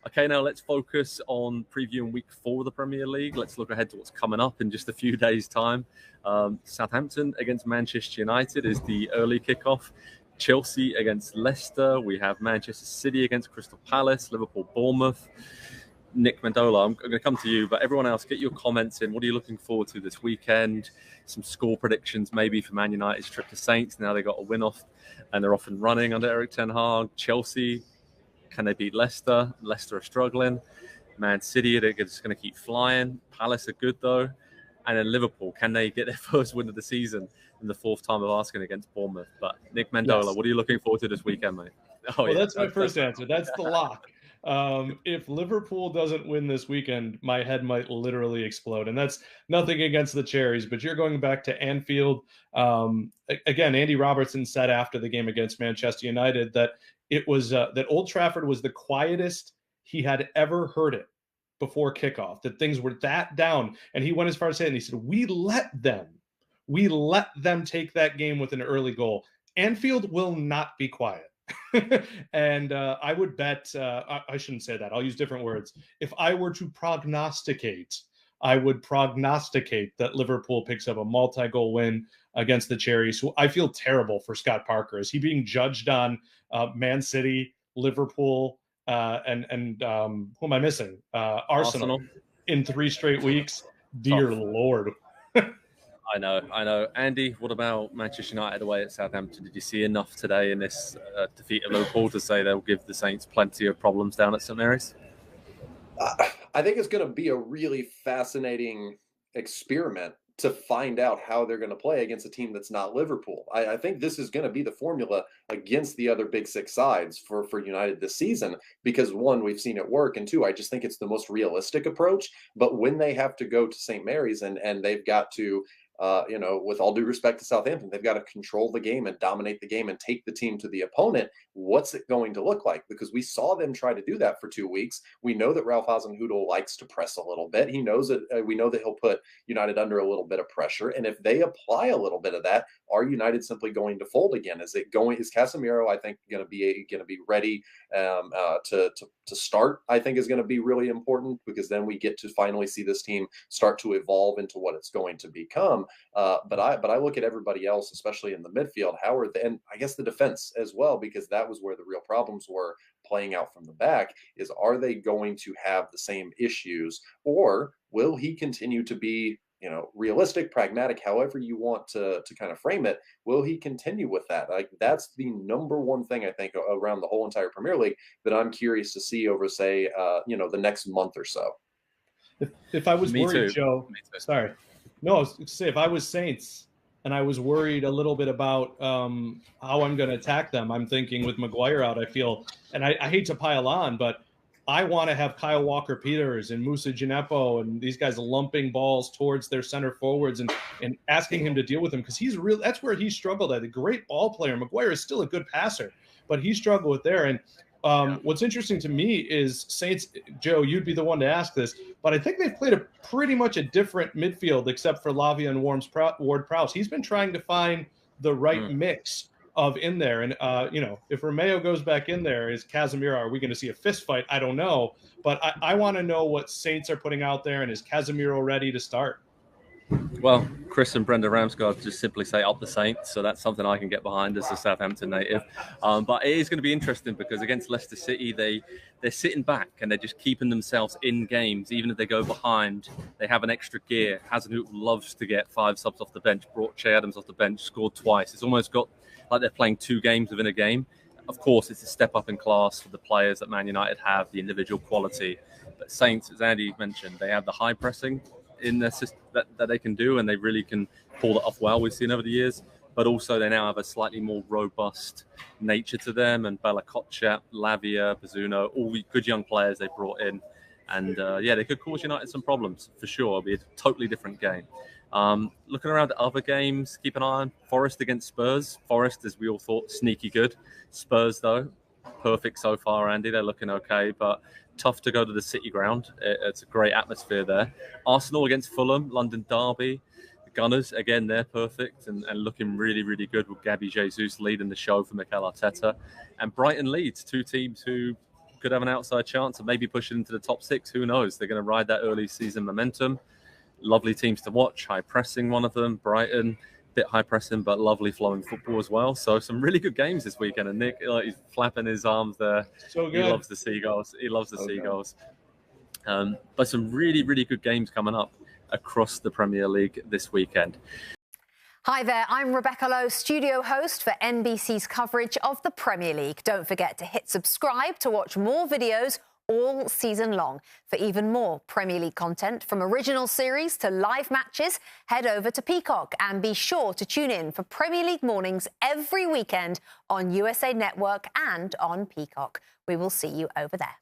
Okay, now let's focus on previewing week 4 of the Premier League. Let's look ahead to what's coming up in just a few days' time. Southampton against Manchester United is the early kickoff. Chelsea against Leicester. We have Manchester City against Crystal Palace, Liverpool, Bournemouth. Nick Mendola, I'm going to come to you, but everyone else, get your comments in. What are you looking forward to this weekend? Some score predictions maybe for Man United's trip to Saints. Now they got a win off and they're off and running under Erik ten Hag. Chelsea, can they beat Leicester? Leicester are struggling. Man City, they're just going to keep flying. Palace are good though. And then Liverpool, can they get their first win of the season in the 4th time of asking against Bournemouth? But Nick Mendola, Yes. What are you looking forward to this weekend, mate? That's my first answer. That's the lock. If Liverpool doesn't win this weekend, my head might literally explode. And that's nothing against the Cherries, but you're going back to Anfield. Again, Andy Robertson said after the game against Manchester United that it was that Old Trafford was the quietest he had ever heard it before kickoff, that things were that down. And he went as far as saying, he said, we let them take that game with an early goal. Anfield will not be quiet. And I would bet, I shouldn't say that, I'll use different words. If I were to prognosticate, I would prognosticate that Liverpool picks up a multi-goal win against the Cherries, who I feel terrible for Scott Parker. Is he being judged on Man City, Liverpool, and who am I missing? Arsenal in 3 straight weeks? Dear Lord. I know. Andy, what about Manchester United away at Southampton? Did you see enough today in this defeat of Liverpool to say they'll give the Saints plenty of problems down at St Mary's? I think it's going to be a really fascinating experiment to find out how they're going to play against a team that's not Liverpool. I think this is going to be the formula against the other big 6 sides for United this season, because 1, we've seen it work, and 2, I just think it's the most realistic approach. But when they have to go to St. Mary's and they've got to, with all due respect to Southampton, they've got to control the game and dominate the game and take the team to the opponent. What's it going to look like? Because we saw them try to do that for 2 weeks. We know that Ralph Hasenhüttl likes to press a little bit. He knows that we know that he'll put United under a little bit of pressure. And if they apply a little bit of that, are United simply going to fold again? Is Casemiro, I think, going to be ready to start? I think is going to be really important, because then we get to finally see this team start to evolve into what it's going to become. But I look at everybody else, especially in the midfield, Howard, and I guess the defense as well, because that was where the real problems were playing out from the back. Is, are they going to have the same issues, or will he continue to be, realistic, pragmatic, however you want to kind of frame it? Will he continue with that? Like, that's the number one thing I think around the whole entire Premier League that I'm curious to see over, say, the next month or so. If I was worried, too. Joe, sorry. No, I was to say, if I was Saints and I was worried a little bit about how I'm going to attack them, I'm thinking with Maguire out, I feel, and I hate to pile on, but I want to have Kyle Walker-Peters and Moussa Djenepo and these guys lumping balls towards their center forwards and asking him to deal with them, because that's where he struggled at. A great ball player. Maguire is still a good passer, but he struggled with there. And what's interesting to me is Saints, Joe, you'd be the one to ask this, but I think they've played a pretty much a different midfield except for Lavia and Ward-Prowse. He's been trying to find the right mix of in there. And, if Romeo goes back in there, is Casemiro, are we going to see a fist fight? I don't know. But I want to know what Saints are putting out there, and is Casemiro ready to start? Well, Chris and Brenda Ramsgaard just simply say up the Saints, so that's something I can get behind as a Southampton native. But it is going to be interesting, because against Leicester City, they're sitting back and they're just keeping themselves in games. Even if they go behind, they have an extra gear. Hasenhüttl loves to get 5 subs off the bench, brought Che Adams off the bench, scored twice. It's almost got like they're playing 2 games within a game. Of course, it's a step up in class for the players that Man United have, the individual quality. But Saints, as Andy mentioned, they have the high pressing in their system that they can do, and they really can pull that off well. We've seen over the years, but also they now have a slightly more robust nature to them. And Bella Kotchap, Lavia, Bazzuno, all the good young players they brought in, and they could cause United some problems for sure. It'll be a totally different game. Looking around at other games, keep an eye on Forest against Spurs. Forest, as we all thought, sneaky good. Spurs, though, perfect so far, Andy. They're looking okay, but tough to go to the City ground. It's a great atmosphere there. Arsenal against Fulham, London derby. The Gunners, again, they're perfect and looking really, really good, with Gabby Jesus leading the show for Mikel Arteta. And Brighton Leeds, 2 teams who could have an outside chance of maybe pushing into the top 6. Who knows? They're going to ride that early season momentum. Lovely teams to watch. High pressing, one of them. Brighton, bit high pressing, but lovely flowing football as well. So some really good games this weekend. And Nick, he's flapping his arms there. So good. He loves the Seagulls. He loves the Seagulls. But some really, really good games coming up across the Premier League this weekend. Hi there, I'm Rebecca Lowe, studio host for NBC's coverage of the Premier League. Don't forget to hit subscribe to watch more videos all season long. For even more Premier League content, from original series to live matches, head over to Peacock and be sure to tune in for Premier League mornings every weekend on USA Network and on Peacock. We will see you over there.